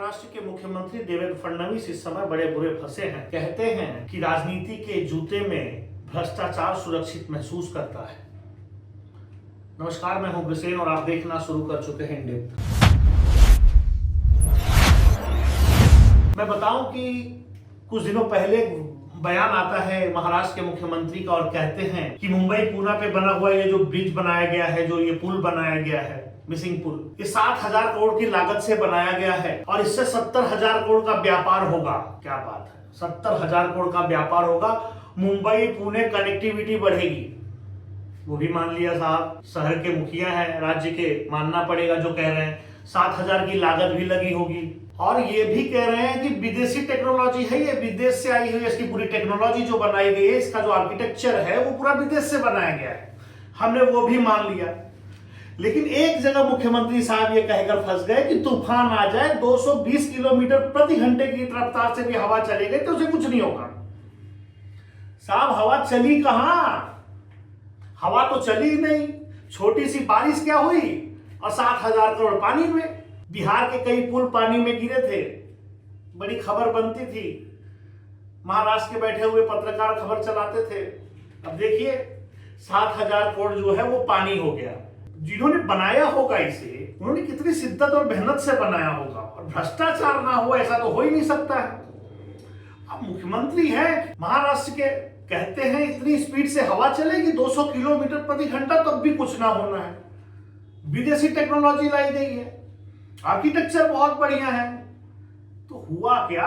महाराष्ट्र के मुख्यमंत्री देवेंद्र फडणवीस इस समय बड़े बुरे फंसे हैं। कहते हैं कि राजनीति के जूते में भ्रष्टाचार सुरक्षित महसूस करता है। नमस्कार, मैं हूं ब्रिसेन और आप देखना शुरू कर चुके हैं इन डेप्थ। मैं बताऊं कि कुछ दिनों पहले बयान आता है महाराष्ट्र के मुख्यमंत्री का और कहते हैं कि मुंबई पुणे पे बना हुआ ये जो ब्रिज बनाया गया है, जो ये पुल बनाया गया है, मिसिंग पुल, ये 60,000 करोड़ की लागत से बनाया गया है और इससे 70,000 करोड़ का व्यापार होगा। क्या बात है, 70,000 करोड़ का व्यापार होगा। मुंबई पुणे कनेक्टिविटी बढ़ेगी। वो भी मान लिया साहब, शहर के मुखिया है राज्य के, मानना पड़ेगा जो कह रहे हैं। 7,000 की लागत भी लगी होगी और ये भी कह रहे हैं कि विदेशी टेक्नोलॉजी है, ये विदेश से आई हुई, इसकी पूरी टेक्नोलॉजी जो बनाई गई है, इसका जो आर्किटेक्चर है वो पूरा विदेश से बनाया गया है। हमने वो भी मान लिया। लेकिन एक जगह मुख्यमंत्री साहब ये कहकर फंस गए कि तूफान आ जाए, 220 किलोमीटर प्रति घंटे की रफ्तार से भी हवा चली गई तो उसे कुछ नहीं होगा। साहब हवा चली कहां? हवा तो चली ही नहीं। छोटी सी बारिश क्या हुई और 60,000 करोड़ पानी में। बिहार के कई पुल पानी में गिरे थे, बड़ी खबर बनती थी, महाराष्ट्र के बैठे हुए पत्रकार खबर चलाते थे। अब देखिए 7,000 करोड़ जो है वो पानी हो गया। जिन्होंने बनाया होगा इसे, उन्होंने कितनी शिद्दत और मेहनत से बनाया होगा और भ्रष्टाचार ना हो ऐसा तो हो ही नहीं सकता है। अब मुख्यमंत्री है महाराष्ट्र के, कहते हैं इतनी स्पीड से हवा चलेगी 200 किलोमीटर प्रति घंटा, तब भी कुछ ना होना है। विदेशी टेक्नोलॉजी लाई गई है, आर्किटेक्चर बहुत बढ़िया है। तो हुआ क्या?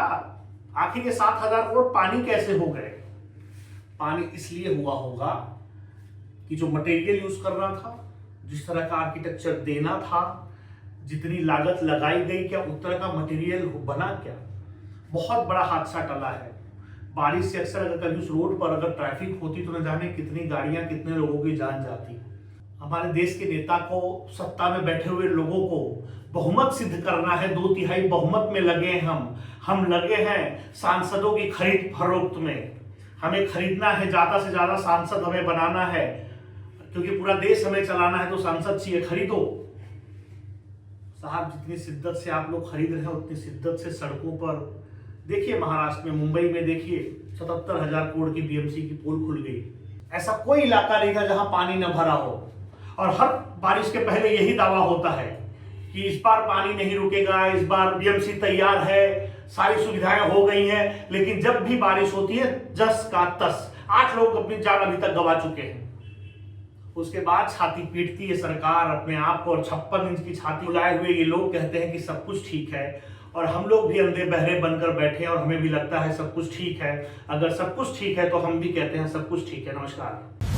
आखिर ये 7,000 करोड़ पानी कैसे हो गए? पानी इसलिए हुआ होगा कि जो मटेरियल यूज करना था, जिस तरह का आर्किटेक्चर देना था, जितनी लागत लगाई गई, क्या उस तरह का मटेरियल बना? क्या बहुत बड़ा हादसा टला है। बारिश से अक्सर अगर कभी उस रोड पर अगर ट्रैफिक होती तो न जाने कितनी गाड़ियां, कितने लोगों की जान जाती। हमारे देश के नेता को, सत्ता में बैठे हुए लोगों को बहुमत सिद्ध करना है। 2/3 बहुमत में लगे हम लगे हैं सांसदों की खरीद फरोख्त में। हमें खरीदना है, ज्यादा से ज्यादा सांसद हमें बनाना है, क्योंकि पूरा देश हमें चलाना है। तो सांसद चाहिए, खरीदो साहब। जितनी शिद्दत से आप लोग खरीद रहे हैं उतनी शिद्दत से सड़कों पर देखिए, महाराष्ट्र में, मुंबई में देखिए 77,000 करोड़ की बीएमसी की पुल खुल गई। ऐसा कोई इलाका नहीं था जहां पानी न भरा हो। और हर बारिश के पहले यही दावा होता है कि इस बार पानी नहीं रुकेगा, इस बार बीएमसी तैयार है, सारी सुविधाएं हो गई हैं। लेकिन जब भी बारिश होती है जस का तस, 8 लोग अपनी जान अभी तक गंवा चुके हैं। उसके बाद छाती पीटती है सरकार अपने आप को और 56 इंच की छाती लाए हुए ये लोग कहते हैं कि सब कुछ ठीक है। और हम लोग भी अंधे बहरे बनकर बैठे और हमें भी लगता है सब कुछ ठीक है। अगर सब कुछ ठीक है तो हम भी कहते हैं सब कुछ ठीक है। नमस्कार।